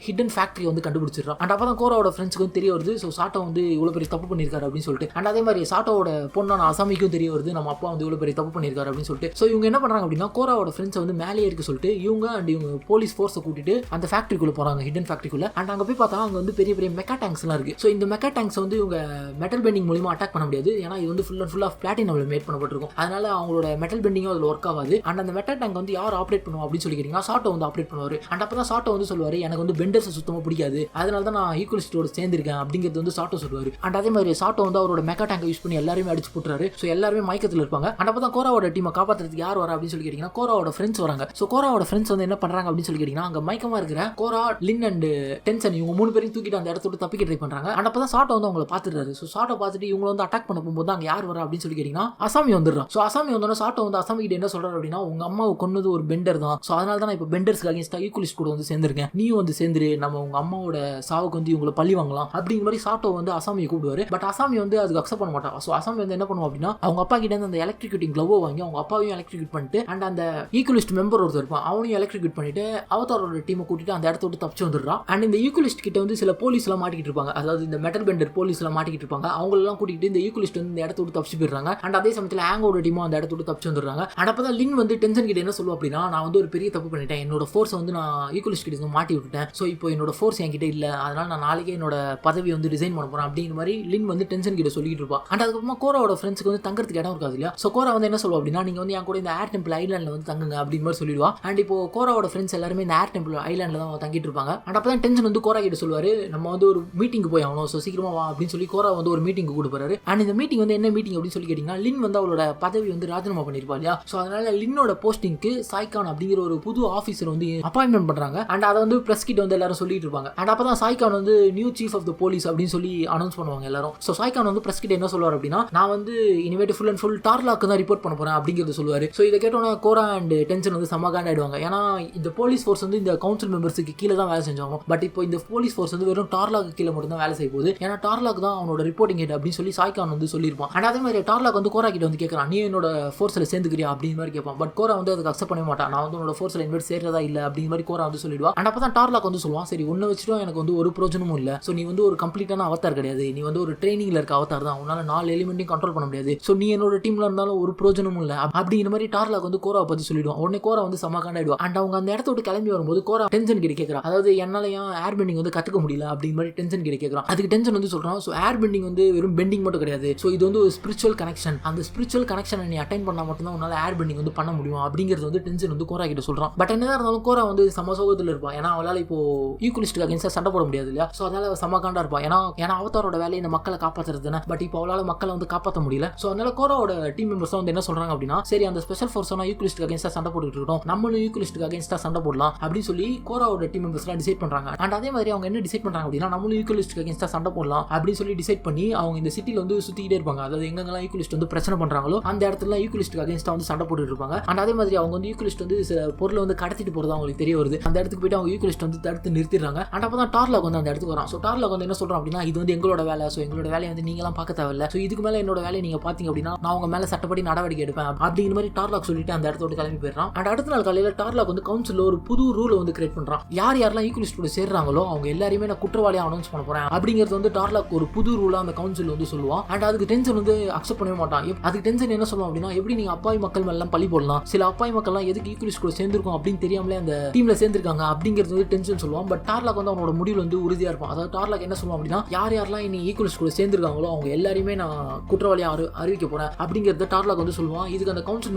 S1: ஹிடன் ஃபேக்டரி வந்து கண்டுபிடிச்சிடறான். அண்ட் அப்பதான் கோராவோட ஃப்ரெண்ட்ஸ்க்கு வந்து தெரிய வருது, ஸோ சாட்டோ வந்து இவ்வளவு பெரிய தப்பு பண்ணிருக்காரு அப்படின்னு சொல்லிட்டு. அண்ட் அதே மாதிரி சாட்டோவோட பொண்ணான அசாமிக்கும் தெரிய வருது, நம்ம அப்பா வந்து இவ்வளவு பெரிய தப்பு பண்ணிருக்காரு அப்படின்னு சொல்லிட்டு. ஸோ இவங்க என்ன பண்றாங்க அப்படின்னா, கோராவோட ஃப்ரெண்ட்ஸ் வந்து மேலே இருக்க சொல்லிட்டு இவங்க அண்ட் இவங்க போலீஸ் ஃபோர்ஸை கூட்டிட்டு அந்த ஃபேக்டரிக்குள்ள போறாங்க, ஹிடன் ஃபேக்டரிக்குள்ள. அண்ட் அங்க போய் பார்த்தா அங்க வந்து பெரிய பெரிய மெக்கா டேங்க்ஸ் எல்லாம் இருக்கு. ஸோ இந்த மெக்கா டேங்க்ஸ் வந்து இவங்க மெட்டல் பெண்டிங் மூலமா அட்டாக் பண்ண முடியாது, ஏன்னா இது வந்து ஃபுல் ஆஃப் பிளாட்டினம்ல மேட் பண்ணப்பட்டிருக்கும், அதனால அவங்களோட மெட்டல் பெண்டிங்கும் அதில் ஒர்க் ஆகாது. அண்ட் அந்த மெட்டல் டேங்க் வந்து யார் ஆப்ரேட் பண்ணுவோம் அப்படின்னு சொல்லி கேட்டீங்கன்னா, சாட்டோ வந்து ஆப்ரேட் பண்ணுவாரு. அண்ட் அப்பதான் சாட்டோ வந்து சொல்லுவாரு, எனக்கு வந்து பெண்டர்ஸ் சுத்தமா பிடிக்காது, அதனால தான் நான் ஈக்குவலிஸ்டோட சேர்ந்திருக்கேன் அப்படிங்கிறது வந்து சாட்டோ சொல்லுவாரு. அண்ட் அதே மாதிரி சாட்டோ வந்து அவரோட மெக்கா டேங்கை யூஸ் பண்ணி எல்லாருமே அடிச்சு போட்டுறாரு. ஸோ எல்லாருமே மயக்கத்தில் இருப்பாங்க. அண்ட் அப்பதான் கோராவோட டீமை காப்பாற்றுறதுக்கு யார் வரா அப்படின்னு சொல்லி கேட்டீங்கன்னா, கோராவோட ஃப்ரெண்ட்ஸ் வராங்க. ஸோ கோராவோட ஃப்ரெண்ட்ஸ் வந்து என்ன பண்றாங்க அப்படின்னு சொல்லி கேட்டீங்கன்னா, அங்க மயக்கமா இருக்கிற கோரா, லின் அண்ட் டென்சன் இவங்க 3 பேரையும் தூக்கிட்டு அந்த இடத்த விட்டு தப்பிக்க ட்ரை பண்றாங்க. அண்ட் அப்பதான் சாட்டோ வந்து அவங்களை பார்த்துறாரு. ஸோ சாட்டோ பார்த்துட்டு இவங்க வந்து அட்டாக் பண்ண போகும்போது அங்க யார் வரா அப்படின்னு சொல்லி கேட்டீங்கன்னா, அசாமி வந்துடுறான். ஸோ அசாமி வந்தோன்னா சாட்டோ வந்து அசாமி கிட்ட என்ன சொல்றாரு அப்படின்னா, உங்க அம்மாவை கொன்னது ஒரு பெண்டர் தான், ஸோ அதனால தான் நான் இப்போ பெண்டர்ஸ்க்கு அகேன்ஸ்டா ஈக்குவலிஸ்ட் கூட வந்து சேர்ந்திருக்கேன், நீயும் வந்து சேர்ந்துரு, நம்ம உங்க அம்மாவோட சாவுக்கு வந்து இவங்களை பழி வாங்கலாம் அப்படிங்கிற மாதிரி சாட்டோ வந்து அசாமியை கூப்பிடுவாரு. பட் அசாமி வந்து அதுக்கு அக்செப்ட் பண்ண மாட்டான். ஸோ அசாமி வந்து என்ன பண்ணுவோம் அப்படின்னா அவங்க அப்பா கிட்ட இருந்து அந்த எலக்ட்ரிக்யூட்டிங் க்ளவ் வாங்கி அவங்க அப்பாவையும் எலக்ட்ரிக்யூட் பண்ணிட்டு அண்ட் அந்த ஈக்குவலிஸ்ட் மெம்பர் ஒருத்தர் இருப்பான் அவனையும் எலக்ட்ரிக்யூட் பண்ணிட்டு அவதாரோட டீமை கூட்டிட்டு அந்த இடத்த விட்டு தப்பிச்சு வந்துடுறான். அண்ட் இந்த ஈக்குவலிஸ்ட் கிட்ட வந்து சில போலீஸ் எல்லாம் மாட்டிக்கிட்டு இருப்பாங்க, அதாவது இந்த மெட்டல் பெண்டர் போலீஸ் எல்லாம் மாட்டிக்கிட்டு இருப்பாங்க. அவங்களெல்லாம் கூட்டிட்டு இந்த ஈக்குவலிஸ்ட் வந்து இந்த இடத்த விட்டு தப்பிச்சு போயிடுறாங்க. அண்ட் அதே சமயத்தில் ஆங்கோட டீமும் அந்த இடத்த விட்டு தப்பிச்சு வந்துடுறாங்க. அண்ட் அப்பதான் லின் வந்து டென்ஷன் கிட்ட என்ன சொல்லுவா அப்படின்னா நான் வந்து ஒரு பெரிய தப்பு பண்ணிட்டேன், என்னோட ஃபோர்ஸ் வந்து நான் ஈக்குவலிஸ்ட் கிட்ட மாட்டி விட்டுட்டேன். ஸோ இப்போ என்னோட ஃபோர்ஸ் என்கிட்ட இல்ல, அதனால நான் நாளைக்கே என்னோட பதவி வந்து ரிசைன் பண்ண போறேன் அப்படிங்கிற மாதிரி லின் வந்து டென்ஷன் கிட்ட சொல்லிட்டு இருப்பா. அண்ட் அதுக்கப்புறமா கோராவோட ஃப்ரெண்ட்ஸ்க்கு வந்து தங்கறதுக்கு இடம் இருக்காது இல்லையா. ஸோ கோரா வந்து என்ன சொல்லுவா அப்படின்னா நீங்க வந்து என் கூட இந்த ஏர் டெம்பிள் ஐலாண்ட்ல வந்து தங்குங்க அப்படிங்கிற மாதிரி சொல்லிடுவா. அண்ட் இப்போ கோராவோட ஃப்ரெண்ட்ஸ் எல்லாருமே இந்த ஏர் டெம்பிள் ஐலாண்ட்ல தான் தங்கிட்டு இருப்பாங்க. அண்ட் அப்பதான் டென்ஷன் வந்து கோரா கிட்ட சொல்லுவாரு நம்ம வந்து ஒரு மீட்டிங் போய் ஆகணும், ஸோ சீக்கிரமா வா அப்படின்னு சொல்லி கோரா வந்து ஒரு மீட்டிங் கூட்டு போறாரு. அண்ட் இந்த மீட்டிங் வந்து என்ன மீட்டிங் அப்படின்னு சொல்லி கேட்டீங்கன்னா லின் வந்து அவளோட பதவி வந்து ராஜினாமா பண்ணிருப்பா இல்லையா. ஸோ அதனால லின்னோட போஸ்டிங்க்கு சாய்கான் அப்படிங்கிற ஒரு புது ஆஃபீஸர் வந்து அப்பாயின்மெண்ட் பண்றாங்க. அண்ட் அதை வந்து பிரஸ் கிட்ட வந்து எல்லாரும் சொல்லிட்டு இருப்பாங்க. அண்ட் அப்பதான் சாய்கான் வந்து new chief of the police அப்படின்னு சொல்லி அனௌன்ஸ் பண்ணுவாங்க எல்லாரும். ஸோ சாய்கான் வந்து பிரஸ் கிட்ட என்ன சொல்லுவார் அப்படின்னா நான் வந்து இனிமேட்டு ஃபுல் அண்ட் ஃபுல் டார்லாக்கு தான் ரிப்போர்ட் பண்ண போறேன் அப்படிங்கிறது சொல்லுவாரு. ஸோ இதை கேட்டோன்னா கோரா அண்ட் டென்ஷன் வந்து சமகாண்ட் ஆயிடுவாங்க. ஏன்னா இந்த போலீஸ் ஃபோர்ஸ் வந்து இந்த கவுன்சில் மெம்பர்ஸுக்கு கீழே தான் வேலை செஞ்சாங்க. பட் இப்போ இந்த போலீஸ் ஃபோர்ஸ் வந்து வெறும் டார்லாக்கு கீழே மட்டும் தான் வேலை செய்ய போகுது. ஏன்னா டார்லாக் தான் அவனோட ரிப்போர்ட்டிங் ஹெட் அப்படின்னு சொல்லி சாய்கான் வந்து சொல்லியிருப்பான். அண்ட் அதே மாதிரி டார்லாக் வந்து கோரா கிட்ட வந்து கேட்கறான் நீ என்னோட ஃபோர்ஸில் சேர்ந்துக்கிறியா அப்படின்னு மாதிரி கேட்பான். பட் கோரா வந்து அதுக்கு அக்செப்ட் பண்ண மாட்டான். நான் வந்து உன்னோட ஃபோர்ஸில் இன்வெஸ்ட் சேர்றதா இல்லை அப்படிங்கிற மாதிரி கோரா வந்து சொல்லிடுவா. அண்ட் அப்போ தான் டார்லாக் வந்து சொல்லுவான் சரி ஒன்று வச்சுட்டும் எனக்கு வந்து ஒரு பிரோஜனமும் இல்லை. ஸோ நீ வந்து ஒரு கம்ப்ளீட்டான அவதார் கிடையாது, நீ வந்து ஒரு ட்ரைனிங்ல இருக்க அவதார் தான், உன்னால 4 எலிமெண்ட்டையும் கண்ட்ரோல் பண்ண முடியாது. ஸோ நீ என்னோட டீம்ல இருந்தாலும் ஒரு பிரோஜனமும் இல்லை அப்படிங்கிற மாதிரி டார்லாக் வந்து கோரா பத்தி சொல்லிடுவான். உடனே கோரா வந்து சமகாண்ட் ஆயிடுவா. அண்ட் அவங்க அந்த இடத்த விட்டு கிளம்பி வரும்போது கோரா டென்ஷன் கிட்ட கேட்கறான் அதாவது என்னால ஏன் ஏர் பெண்டிங் வந்து கத்துக்க முடியல அப்படிங்கிற மாதிரி டென்ஷன் கிட்ட கேட்கறான். அதுக்கு டென்ஷன் வந்து சொல்றான் ஸோ ஏர் பெண்டிங் வந்து வெறும் பெண்டிங் மட்டும் கிடையாது, ஸோ இது வந்து ஒரு ஸ்பிரிச்சுவல் கனெக்ஷன், அந்த ஸ்பிரிச்சுவல் கனெக்ஷனை நீ அட்டைன் பண்ணா மட்டும் தான் உன்னால ஏர் பெண்டிங் வந்து பண்ண முடியும் அப்படிங்கிறது வந்து டென்ஷன் வந்து கோரா கிட்ட சொல்றான். பட் என்னதான் இருந்தாலும் கோரா வந்து சமசோகத்தில் இருப்பான். ஏன்னா அவளால் இப்போ ஈக்குவலிஸ்ட்டுக்கு அகேன்ஸ்டா சண்டை போட முடியாது இல்லையா. ஸோ அதனால சமகாண்டா இருப்பான். ஏன்னா அவதாரோட வேலையை இந்த மக்களை காப்பாற்றுறது தானே. பட் இப்போ அவளால் மக்களை வந்து காப்பாற்ற முடியல. ஸோ அதனால கோராவோட டீம் மெம்பர்ஸ் வந்து என்ன சொல்றாங்க அப்படின்னா சரி அந்த ஸ்பெஷல் ஃபோர்ஸ் ஈக்குவலிஸ்ட்டுக்கு அகேன்ஸ்டா சண்டை போட்டுட்டு இருக்கோம், நம்மளும் ஈக்குவலிஸ்ட்டுக்கு அகேன்ஸ்டா சண்டை போடலாம் அப்படின்னு சொல்லி கோராவோட டீம் மெம்பர்ஸ்லாம் டிசைட் பண்றாங்க. அண்ட் அதே மாதிரி அவங்க என்ன டிசைட் பண்றாங்க அப்படின்னா நம்மளும் ஈக்குவலிஸ்ட்டுக்கு அகேன்ஸ்டா சண்டை போடலாம் அப்படின்னு சொல்லி டிசைட் பண்ணி அவங்க இந்த சிட்டில வந்து சுத்திக்கிட்டே இருப்பாங்க. அதாவது எங்கெல்லாம் ஈக்குவலிஸ்ட் வந்து பிரச்சனை பண்றாங்களோ அந்த இடத்துல ஈக்குவலிஸ்ட்டுக்கு அகேன்ஸ்டா வந்து சண்டை போட்டுட்டு இருப்பாங்க. அண்ட் அதே மாதிரி அவங்க வந்து ஈக்குவலிஸ்ட் வந்து சில பொருளை வந்து கடத்திட்டு போறதா அவங்களுக்கு தெரிய வருது. அந்த இடத்துக்கு போயிட்டு அவங்க ஈக்குவலிஸ்ட் வந்து தடுத்து நிறுத்திடுறாங்க. அண்ட் அப்பதான் டார்லாக் வந்து அந்த இடத்துக்கு வரான். ஸோ டார்லாக் வந்து என்ன சொல்றான் அப்படின்னா இது வந்து எங்களோட வேலை, ஸோ எங்களோட வேலையை வந்து நீங்களாம் பார்க்க தேவையில்ல, ஸோ இதுக்கு மேலே என்னோட வேலையை நீங்க பாத்தீங்க அப்படின்னா நான் உங்க மேல சட்டப்படி நடவடிக்கை எடுப்பேன் அப்படிங்கிற மாதிரி டார்லாக் சொல்லிட்டு அந்த இடத்தோட கிளம்பி போயிடுறான். அண்ட் அடுத்த நாள் காலையில டார்லாக் வந்து கவுன்சில் ஒரு புது ரூலை வந்து கிரியேட் பண்றான். யாரெல்லாம் ஈக்குவலிஸ்ட் கூட சேர்றாங்களோ அவங்க எல்லாரையுமே நான் குற்றவாளியா அனௌன்ஸ் பண்ண போறேன் அப்படிங்கிறது வந்து டார்லாக் ஒரு புது ரூலா அந்த கவுன்சில் வந்து சொல்லுவான். அண்ட் அதுக்கு டென்ஷன் வந்து அக்செப்ட் பண்ணவே மாட்டான். அதுக்கு டென்ஷன் என்ன சொல்லுவான் அப்படின்னா எப்படி நீங்க அப்பாவி மக்கள் மேலாம் பழி போடலாம், சில அப்பாவி மக்கள்லாம் எதுக்கு ஈக்குவலிஸ்ட் கூட சேர்ந்திருக்கும் அப்படின்னு தெரியாமலே அந்த டீம்ல சேர்ந்திருக்காங்க அப்படிங்கிறது வந்து டென்ஷன் சொல்லுவான். பட் டார்லாக் வந்து அவனோட முடிவில் வந்து உறுதியா இருப்பான். அதாவது டார்லாக் என்ன சொல்லுவான் அப்படின்னா யாரெல்லாம் இனி ஈக்குவலிஸ்ட் கூட சேர்ந்திருக்காங்களோ அவங்க எல்லாரையுமே நான் குற்றவாளியா அறிவிக்க போறேன் அப்படிங்கறத டார்லாக் வந்து சொல்லுவான். இதுக்கு அந்த கவுன்சில்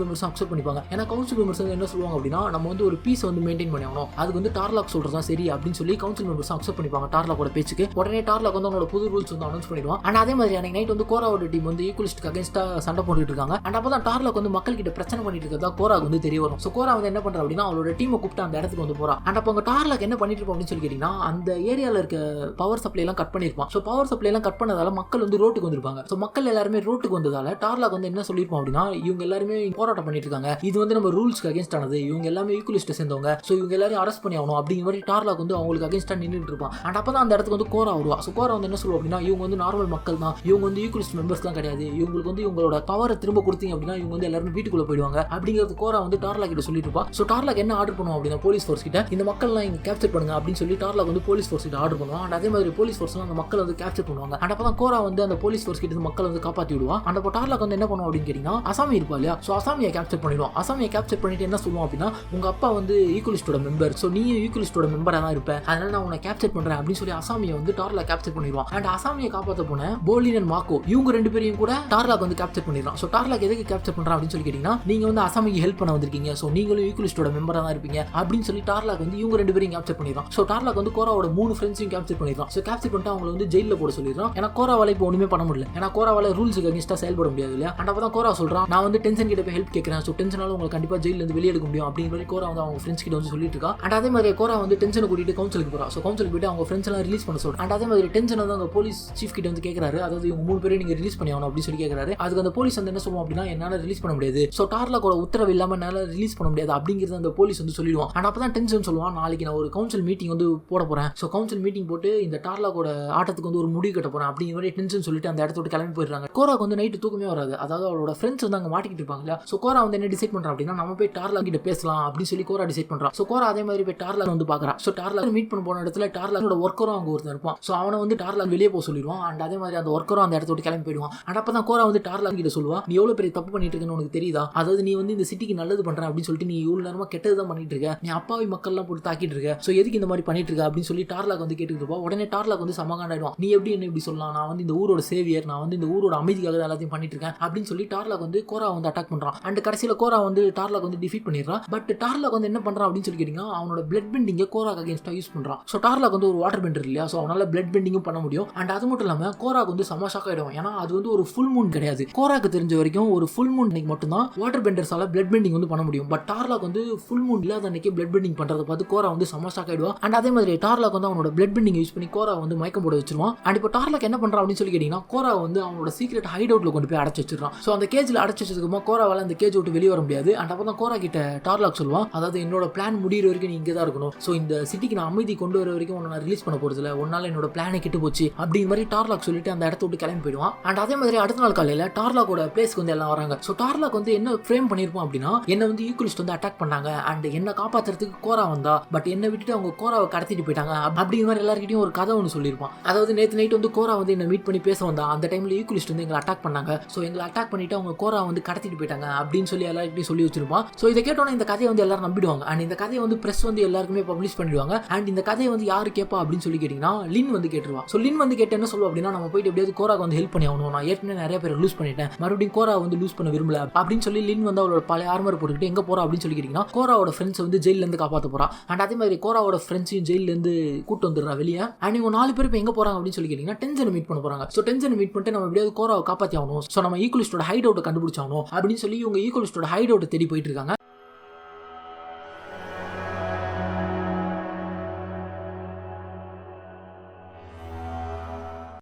S1: மெம்பர்ஸ் அக்செப்ட் பண்ணிப்பாங்க. ஏன்னா கவுன்சில் மெம்பர்ஸ் வந்து என்ன சொல்லுவாங்க அப்படின்னா நம்ம வந்து ஒரு பீஸ் வந்து மெயின்டைன் பண்ணி ஆகணும், அதுக்கு வந்து டார்லாக் சொல்றதுதான் சரி அப்படின்னு சொல்லி கவுன்சில் மெம்பர்ஸ் அக்செப்ட் பண்ணிப்பாங்க டார்லாக்கோட பேச்சுக்கு. உடனே டார்லாக் வந்து அவனோட புது ரூல்ஸ் வந்து அனௌன்ஸ் பண்ணிடுவான். அண்ட் அதே மாதிரி அன்னைக்கு நைட் வந்து கோராவோட டீம் வந்து ஈக்குவலிஸ்ட்டுக்கு அகேன்ஸ்டா சண்டை போட்டுட்டு இருக்காங்க. அண்ட் அப்பதான் டார்லாக் வந்து மக்கள் கிட்ட பிரச்சனை பண்ணிட்டு இருக்கதா கோராக்கு வந்து தெரிய வரும். ஸோ கோரா வந்து என்ன பண்றா அப்படின்னா அவளோட டீமை கூப்பிட்டு அந்த இடத்துக்கு வந்து போறா. அண்ட் அப்போ அவங்க டார்லாக் என்ன பண்ணிட்டு இருப்போம் அப்படின்னு சொல்லி கேட்டீங்கன்னா அந்த ஏரியால இருக்க பவர் சப்ளை எல்லாம் கட் பண்ணிருப்பான். ஸோ பவர் சப்ளை எல்லாம் கட் பண்ணதால மக்கள் வந்து ரோட்டுக்கு வந்திருப்பாங்க. ஸோ மக்கள் எல்லாருமே ரோட்டுக்கு வந்ததால டார்லாக் வந்து என்ன சொல்லிருப்போம் அப்படின்னா இவங்க எல்லாருமே போராட்டம் பண்ணிட்டு இருக்காங்க, இது வந்து நம்ம ரூல்ஸ்க்கு அகேன்ஸ்ட் ஆனது, இவங்க எல்லாமே ஈக்குவலிஸ்ட் சேர்ந்தவங்க, ஸோ இவங்க எல்லாரும் அரெஸ்ட் பண்ணி ஆகணும் அப்படிங்கிற மாதிரி டார்லாக் வந்து அவங்களுக்கு அகேன்ஸ்டா நின்றுட்டு இருப்பான். அண்ட் அப்பதான் அந்த இடத்துக்கு வந்து கோரா வருவா. ஸோ கோரா வந்து என்ன சொல்லுவோம் அப்படின்னா இவங்க வந்து நார்மல் மக்கள் தான், இவங்க வந்து ஈக்குவலிஸ்ட் மெம்பர்ஸ் தான் கிடையாது, இவங்களுக்கு வந்து இவங்களோட பவரை திரும்ப கொடுத்தீங்க அப்படின்னா இவங்க வந்து எல்லாரும் வீட்டுக்குள்ள போயிடுவாங்க அப்படிங்கிறது கோரா வந்து டார்லாக் கிட்ட சொல்லிட்டு இருப்பா. ஸோ டார்லாக் என்ன ஆர்டர் பண்ணுவோம் அப்படின்னா போலீஸ் ஃபோர்ஸ் கிட்ட இந்த மக்கள்லாம் இங்க கேப்சர் பண்ணுங்க அப்படின்னு சொல்லி டார்லாக் வந்து போலீஸ் ஃபோர்ஸ் கிட்ட ஆர்டர் பண்ணுவான். அண்ட் அதே மாதிரி போலீஸ் ஃபோர்ஸ் அந்த மக்கள் வந்து கேப்சர் பண்ணுவாங்க. அண்ட் அப்பதான் கோரா வந்து அந்த போலீஸ் ஃபோர்ஸ் கிட்ட மக்கள் வந்து காப்பாத்தி விடுவான். அந்த டார்லாக் வந்து என்ன பண்ணுவோம் அப்படின்னு கேட்டீங்கன்னா அசாமி இருப்பா இல்லையா, ஸோ அசாமியை கேப்சர் பண்ணிடுவோம். அசாமியை கேப்சர் பண்ணிட்டு என்ன சொல்லுவோம் அப்படின்னா உங்க அப்பா வந்து ஈக்குவலிஸ்டோட மெம்பர், ஸோ நீயும் ஈக்குவலிஸ்டோட மெம்பரா தான் இருப்பேன், அதனால நான் உன்னை கேப்சர் பண்றேன் அப்படின்னு சொல்லி அசாமியை வந்து டார்லாக் கேப்சர் பண்ணிடுவான். அண்ட் அசாமியை காப்பாற்ற போன போலின் அண்ட் மாக்கோ இவங்க 2 பேரையும் கூட டார்லாக் வந்து கேப்சர் பண்ணிடுறான். ஸோ டார்லாக் எதுக்கு கேப்சர் பண்றான் அப்படின்னு சொல்லி கேட்டீங்கன்னா நீங்க வந்து அசாமிக்கு ஹெல்ப் பண்ண வந்திருக்கீங்க, ஸோ நீங்களும் ஈக்குவலிஸ்டோட மெம்பரா தான் இருப்பீங்க அப்படின்னு சொல்லி டார்லாக் வந்து இவங்க 2 பேரையும் கேப்சர் பண்ணிடுறான். ஸோ டார்லாக் வந்து கோராவோட 3 ஃப்ரெண்ட்ஸையும் கேப்சர் பண்ணிடுறான். ஸோ கேப்சர் பண்ணிட்டு அவங்க வந்து ஜெயிலில் போட சொல்லிடுறான். ஏன்னா கோராவால இப்போ ஒண்ணுமே பண்ண முடியல, ஏன்னா கோராவால ரூல்ஸுக்கு அகேன்ஸ்டா செயல்பட முடியாது இல்லையா. அண்ட் அப்பதான் கோரா சொல்றான் நான் வந்து டென்ஷன் கிட்ட போய் ஹெல்ப் கேட்கறேன், ஸோ டென்ஷனால உங்களுக்கு கண்டிப்பா ஜெயில இருந்து வெளியே எடுக்க முடியும் அப்படிங்கிற மாதிரி கோரா வந்து அவங்க ஃப்ரெண்ட்ஸ் கிட்ட வந்து சொல்லிட்டு இருக்கா. அண்ட் அதே மாதிரி கோரா வந்து டென்ஷனை கூட்டிட்டு கவுன்சிலுக்கு போறா. ஸோ கவுன்சிலுக்கு போயிட்டு அவங்க ஃப்ரெண்ட்ஸ் எல்லாம் ரிலீஸ் பண்ண சொல்றான். அண்ட் அதே மாதிரி டென்ஷன் வந்து அவங்க போலீஸ் சீஃப் கிட்ட வந்து கேட்கறாரு, அதாவது இவங்க 3 பேரையும் நீங்க ரிலீஸ் பண்ணி ஆகணும் அப்படின்னு சொல்லி கேட்கறாரு. அதுக்கு அந்த போலீஸ் வந்து என்ன சொல்லுவோம் அப்படின்னா என்னால ரிலீஸ் பண்ண முடியாது, ஸோ டார்லாக்கோட உத்தரவு இல்லாம என்னால ரிலீஸ் பண்ண முடியாது அப்படிங்கிறது அந்த போலீஸ் வந்து சொல்லிடுவான். அண்ட் அப்பதான் டென்ஷன் சொல்லுவான் நாளைக்கு நான் ஒரு கவுன்சில் கவுன்சில் மீட்டிங் வந்து போட போறேன். ஸோ கவுன்சில் மீட்டிங் போட்டு இந்த டார்லாக்கோட ஆட்டத்துக்கு வந்து ஒரு முடிவு கட்ட போறேன் அப்படிங்கிற மாதிரி டென்ஷன் சொல்லிட்டு அந்த இடத்த விட்டு கிளம்பி போயிடுறாங்க. கோராக்கு வந்து நைட்டு தூக்கமே வராது. அதாவது அவளோட ஃப்ரெண்ட்ஸ் வந்து அங்கே மாட்டிக்கிட்டு இருப்பாங்க இல்லையா. ஸோ கோரா வந்து என்ன டிசைட் பண்றான் அப்படின்னா நம்ம போய் டார்லாக் கிட்ட பேசலாம் அப்படின்னு சொல்லி கோரா டிசைட் பண்றான். ஸோ கோரா அதே மாதிரி போய் டார்லாக் வந்து பாக்குறான். ஸோ டார்லாக் மீட் பண்ண போன இடத்துல டார்லாக்கோட ஒர்க்கரும் அங்கே ஒருத்தர் இருப்பான். ஸோ அவனை வந்து டார்லாக் வெளியே போக சொல்லிடுவான். அண்ட் அதே மாதிரி அந்த ஒர்க்கரும் அந்த இடத்த விட்டு கிளம்பி போயிடுவான். அண்ட் அப்பதான் கோரா வந்து டார்லாக் கிட்ட சொல்லுவா, நீ எவ்வளவு பெரிய தப்பு பண்ணிட்டு இருக்கன்னு உனக்கு தெரியுதா? அதாவது நீ வந்து இந்த சிட்டிக்கு நல்லது பண்ற அப்படின்னு சொல்லிட்டு நீ இவ்வளவு நேரமா கெட்டதுதான் பண்ணிட்டு இருக்க, நீ அப்பாவி மக்கள் எல்லாம் போட்டு தாக்கிட்டு இருக்க, சோ எதுக்கு இந்த மாதிரி பண்ணிட்டு இருக்க அப்படின்னு சொல்லி டார்லாக் வந்து கேட்டுட்டு இருப்பா. உடனே டார்லாக் வந்து சமகாண்டாயிடுவான். நீ எப்படி என்ன இப்படி சொல்லலாம், நான் வந்து இந்த ஊரோட சேவியர், நான் வந்து இந்த ஊரோட அமைதிக்காக எல்லாத்தையும் பண்ணிட்டு இருக்கேன் அப்படின்னு சொல்லி டார்லாக் வந்து கோரா வந்து அட்டாக் பண்றான். அண்ட் கடைசியில கோரா வந்து டார்லாக் வந்து டிஃபீட் பண்ணிடுறான். பட் டார்லாக் வந்து என்ன பண்றான் அப்படின்னு சொல்லி கேட்டீங்கன்னா அவனோட பிளட் பெண்டிங்க கோராக்கு அகைன்ஸ்டா யூஸ் பண்றான். ஸோ டார்லாக் வந்து ஒரு வாட்டர் பெண்டர் இல்லையா, ஸோ அவனால பிளட் பெண்டிங்கும் பண்ண முடியும். அண்ட் அது மட்டும் இல்லாம கோராக்கு வந்து சமாஷாக் ஆயிடும். ஏன்னா அது வந்து ஒரு ஃபுல் மூன் கிடையாது. கோராக்கு தெரிஞ்ச வரைக்கும் ஒரு ஃபுல் மூன் அன்னைக்கு மட்டும் தான் வாட்டர் பெண்டர்ஸால பிளட் பெண்டிங் வந்து பண்ண முடியும். பட் டார்லாக் வந்து ஃபுல் மூன் இல்லாத அன்னைக்கு பிளட் பெண்டிங் பண்றதை பார்த்து கோரா வந்து சமாஷாக் ஆயிடுவா. அண்ட் அதே மாதிரி டார்லாக் வந்து அவனோட பிளட் பெண்டிங் யூஸ் பண்ணி கோரா வந்து மயக்கம் போட வச்சிருவான். அண்ட் இப்போ டார்லாக் என்ன பண்றான் அப்படின்னு சொல்லி கேட்டீங்கன்னா கோரா வந்து அவனோட சீக்ரெட் ஹைட் அவுட்ல கொண்டு போய் அடைச்சு வச்சிருக்கான். ஸோ அந்த கேஜ்ல அடைச்சு வச்சதுக்கு கோராவால அந்த கேஜ் விட்டு வெளியே வர முடியாது. அண்ட் அப்பதான் கோரா கிட்ட டார்லாக் சொல்லுவான், அதாவது என்னோட பிளான் முடிகிற வரைக்கும் நீ இங்கே தான் இருக்கணும். ஸோ இந்த சிட்டிக்கு நான் அமைதி கொண்டு வர வரைக்கும் உன்னை நான் ரிலீஸ் பண்ண போறது இல்லை, உன்னால என்னோட பிளானை கெட்டு போச்சு அப்படிங்கிற மாதிரி டார்லாக் சொல்லிட்டு அந்த இடத்த விட்டு கிளம்பி போயிடுவான். அண்ட் அதே மாதிரி அடுத்த நாள் காலையில டார்லாக்கோட பிளேஸ்க்கு வந்து எல்லாம் வராங்க. ஸோ டார்லாக் வந்து என்ன ஃப்ரேம் பண்ணிருப்பான் அப்படின்னா, என்ன வந்து ஈக்குவலிஸ்ட் வந்து அட்டாக் பண்ணாங்க அண்ட் என்ன காப்பாத்துறதுக்கு கோரா வந்தா, பட் என்ன விட்டுட்டு அவங்க கோராவை கடத்திட்டு போயிட்டாங்க அப்படிங்கிற மாதிரி எல்லாருக்கிட்டையும் ஒரு கதை ஒன்று சொல்லியிருப்பான். அதாவது நேற்று நைட் வந்து கோரா வந்து என்ன மீட் பண்ணி பேச வந்தா, அந்த டைம்ல ஈக்குவலிஸ்ட் வந்து எங்களை அட்டாக் பண்ணாங்க, ஸோ எங்களை அட்டாக் பண்ணிட்டு அவங்க கோரா வந்து கடத்திட்டு போயிட்டாங்க அப்படின்னு சொல்லி எல்லாருக்கிட்டையும் சொல்லி வச்சிருப்பான். ஸோ இதை கேட்டோன்னா இந்த கதையை வந்து எல்லாரும் நம்பிடுவாங்க. அண்ட் இந்த கதையை வந்து பிரஸ் வந்து எல்லாருக்குமே பப்ளிஷ் பண்ணிடுவாங்க. அண்ட் இந்த கதையை வந்து யாரு கேட்பா அப்படின்னு சொல்லி கேட்டீங்கன்னா லின் வந்து கேட்டுருவா. ஸோ லின் வந்து கேட்டு என்ன சொல்லுவா அப்படின்னா, நம்ம போயிட்டு எப்படியாவது கோராக்கு வந்து ஹெல்ப் பண்ணி ஆகணும், நான் ஏற்கனவே நிறைய பேர் லூஸ் பண்ணிட்டேன், மறுபடியும் கோரா வந்து லூஸ் பண்ண விரும்பல அப்படின்னு சொல்லி லின் வந்து அவளோட பழைய ஆர்மர் போட்டுக்கிட்டு எங்க போறா அப்படின்னு சொல்லி கேட்டீங்கன்னா கோராவோட ஃப்ரெண்ட்ஸ் வந்து ஜெயில இருந்து காப்பாற்ற போறா. அண்ட் அதே மாதிரி கோராவோட ஃப்ரெண்ட்ஸையும் ஜெயில இருந்து கூட்டு வந்துடுறா வெளியே. அண்ட் இவங்க 4 பேர் இப்போ எங்க போறாங்க அப்படின்னு சொல்லி கேட்டீங்கன்னா டென்சனை மீட் பண்ண போறாங்க. ஸோ டென்சனை மீட் பண்ணிட்டு நம்ம எப்படியாவது கோராவை காப்பாற்றி ஆகணும், ஸோ நம்ம ஈக்குவலிஸ்டோட ஹைட் அவுட்டை கண்டுபிடிச்சாகணும் அப்படின்னு சொல்லி இவங்க ஈக்குவலிஸ்டோட ஹைட் அவுட்டை தேடி போயிட்டு இருக்காங்க.